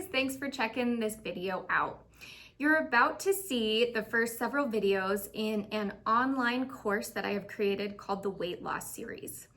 guys, thanks for checking this video out. You're about to see the first several videos in an online course that I have created called the Weight Loss Series.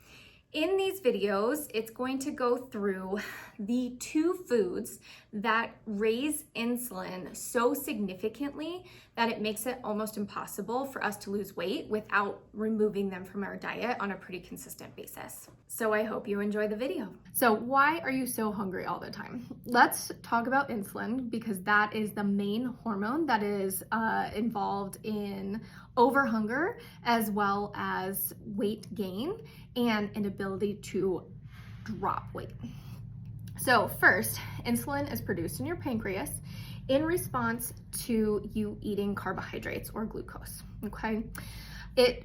In these videos, it's going to go through the 2 foods that raise insulin so significantly that it makes it almost impossible for us to lose weight without removing them from our diet on a pretty consistent basis. So I hope you enjoy the video. So why are you so hungry all the time? Let's talk about insulin because that is the main hormone that is involved in overhunger as well as weight gain and an ability to drop weight. So first, insulin is produced in your pancreas in response to you eating carbohydrates or glucose, okay? It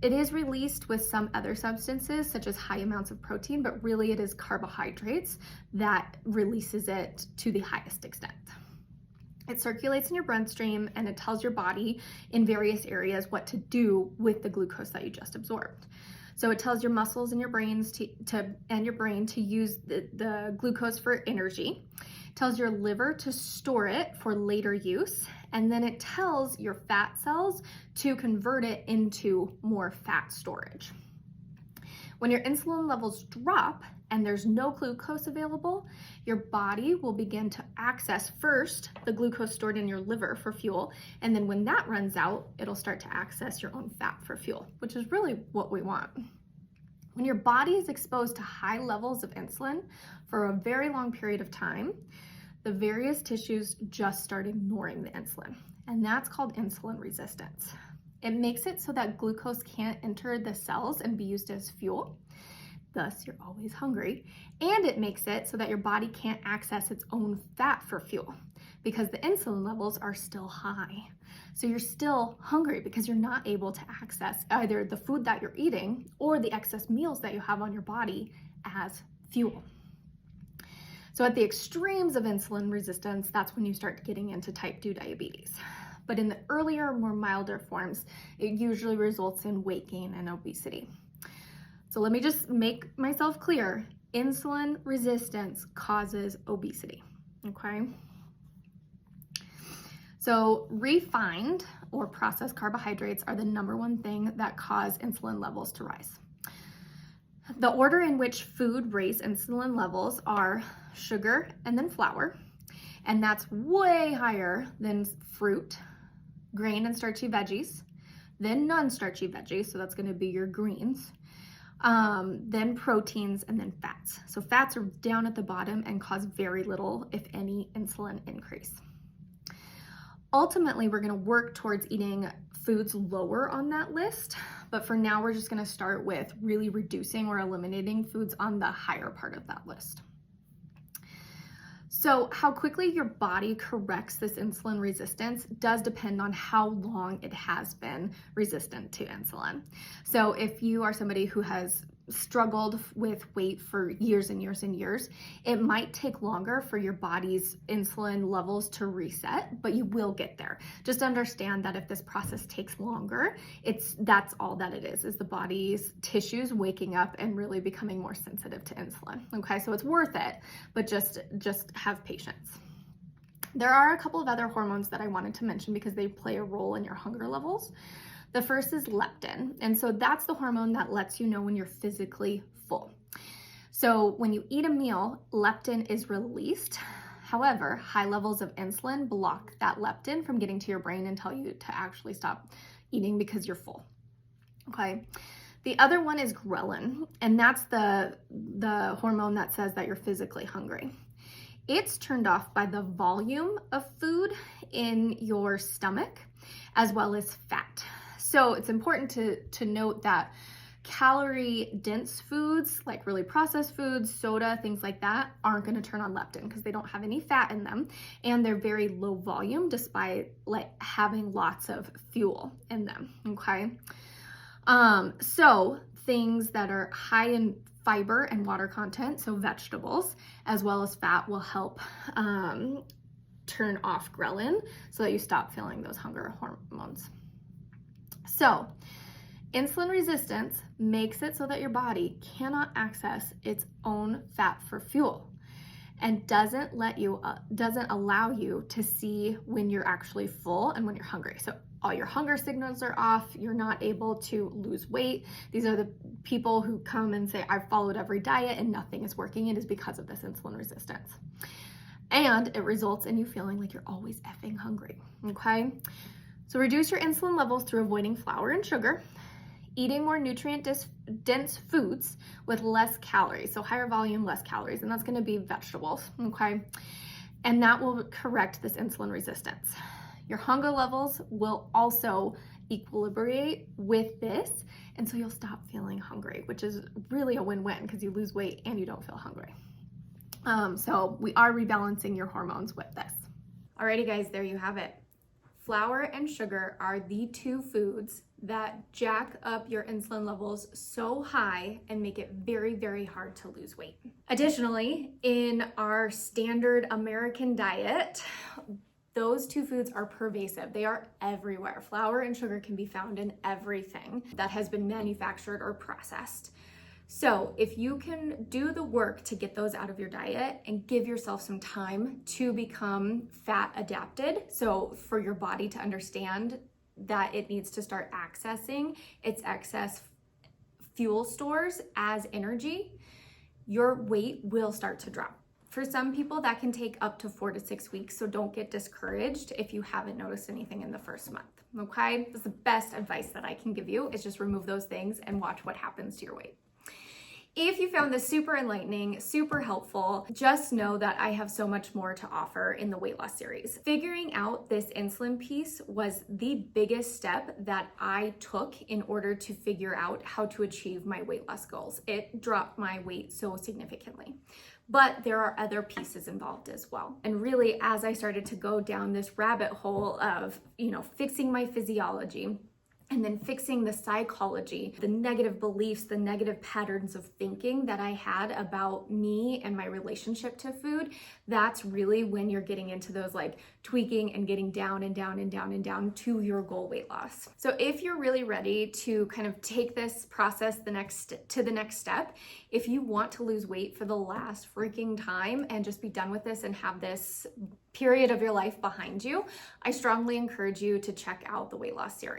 is released with some other substances such as high amounts of protein, but really it is carbohydrates that releases it to the highest extent. It circulates in your bloodstream and it tells your body in various areas what to do with the glucose that you just absorbed. So it tells your muscles and your brains and your brain to use the glucose for energy. It tells your liver to store it for later use. And then it tells your fat cells to convert it into more fat storage. When your insulin levels drop and there's no glucose available, your body will begin to access first the glucose stored in your liver for fuel. And then when that runs out, it'll start to access your own fat for fuel, which is really what we want. When your body is exposed to high levels of insulin for a very long period of time, the various tissues just start ignoring the insulin. And that's called insulin resistance. It makes it so that glucose can't enter the cells and be used as fuel. Thus, you're always hungry. And it makes it so that your body can't access its own fat for fuel because the insulin levels are still high. So you're still hungry because you're not able to access either the food that you're eating or the excess meals that you have on your body as fuel. So at the extremes of insulin resistance, that's when you start getting into type 2 diabetes. But in the earlier, more milder forms, it usually results in weight gain and obesity. So let me just make myself clear. Insulin resistance causes obesity, okay? So refined or processed carbohydrates are the #1 thing that cause insulin levels to rise. The order in which food raise insulin levels are sugar and then flour, and that's way higher than fruit, grain and starchy veggies, then non-starchy veggies, so that's gonna be your greens, then proteins, and then fats. So fats are down at the bottom and cause very little, if any, insulin increase. Ultimately, we're gonna work towards eating foods lower on that list, but for now, we're just gonna start with really reducing or eliminating foods on the higher part of that list. So how quickly your body corrects this insulin resistance does depend on how long it has been resistant to insulin. So if you are somebody who has struggled with weight for years and years and years, it might take longer for your body's insulin levels to reset, but you will get there. Just understand that if this process takes longer, that's all that it is the body's tissues waking up and really becoming more sensitive to insulin. Okay, so it's worth it, but just have patience. There are a couple of other hormones that I wanted to mention because they play a role in your hunger levels. The first is leptin, and so that's the hormone that lets you know when you're physically full. So when you eat a meal, leptin is released. However, high levels of insulin block that leptin from getting to your brain and tell you to actually stop eating because you're full, okay? The other one is ghrelin, and that's the hormone that says that you're physically hungry. It's turned off by the volume of food in your stomach as well as fat. So it's important to note that calorie-dense foods, like really processed foods, soda, things like that, aren't gonna turn on leptin because they don't have any fat in them, and they're very low volume despite like having lots of fuel in them, okay? So things that are high in fiber and water content, so vegetables, as well as fat will help turn off ghrelin so that you stop feeling those hunger hormones. So insulin resistance makes it so that your body cannot access its own fat for fuel. and doesn't allow you to see when you're actually full and when you're hungry. So all your hunger signals are off. You're not able to lose weight. These are the people who come and say, I've followed every diet and nothing is working. It is because of this insulin resistance. And it results in you feeling like you're always effing hungry, okay? So reduce your insulin levels through avoiding flour and sugar, eating more nutrient-dense foods with less calories, so higher volume, less calories, and that's gonna be vegetables, okay? And that will correct this insulin resistance. Your hunger levels will also equilibrate with this, and so you'll stop feeling hungry, which is really a win-win because you lose weight and you don't feel hungry. So we are rebalancing your hormones with this. Alrighty guys, there you have it. Flour and sugar are the two foods that jack up your insulin levels so high and make it very, very hard to lose weight. Additionally, in our standard American diet, those two foods are pervasive. They are everywhere. Flour and sugar can be found in everything that has been manufactured or processed. So if you can do the work to get those out of your diet and give yourself some time to become fat adapted, so for your body to understand that it needs to start accessing its excess fuel stores as energy, your weight will start to drop. For some people, that can take up to 4 to 6 weeks, so don't get discouraged if you haven't noticed anything in the first month, okay? That's the best advice that I can give you, is just remove those things and watch what happens to your weight. If you found this super enlightening, super helpful, just know that I have so much more to offer in the weight loss series. Figuring out this insulin piece was the biggest step that I took in order to figure out how to achieve my weight loss goals. It dropped my weight so significantly. But there are other pieces involved as well. And really, as I started to go down this rabbit hole of, fixing my physiology, and then fixing the psychology, the negative beliefs, the negative patterns of thinking that I had about me and my relationship to food, that's really when you're getting into those like tweaking and getting down and down and down and down to your goal weight loss. So if you're really ready to kind of take this process to the next step, if you want to lose weight for the last freaking time and just be done with this and have this period of your life behind you, I strongly encourage you to check out the weight loss series.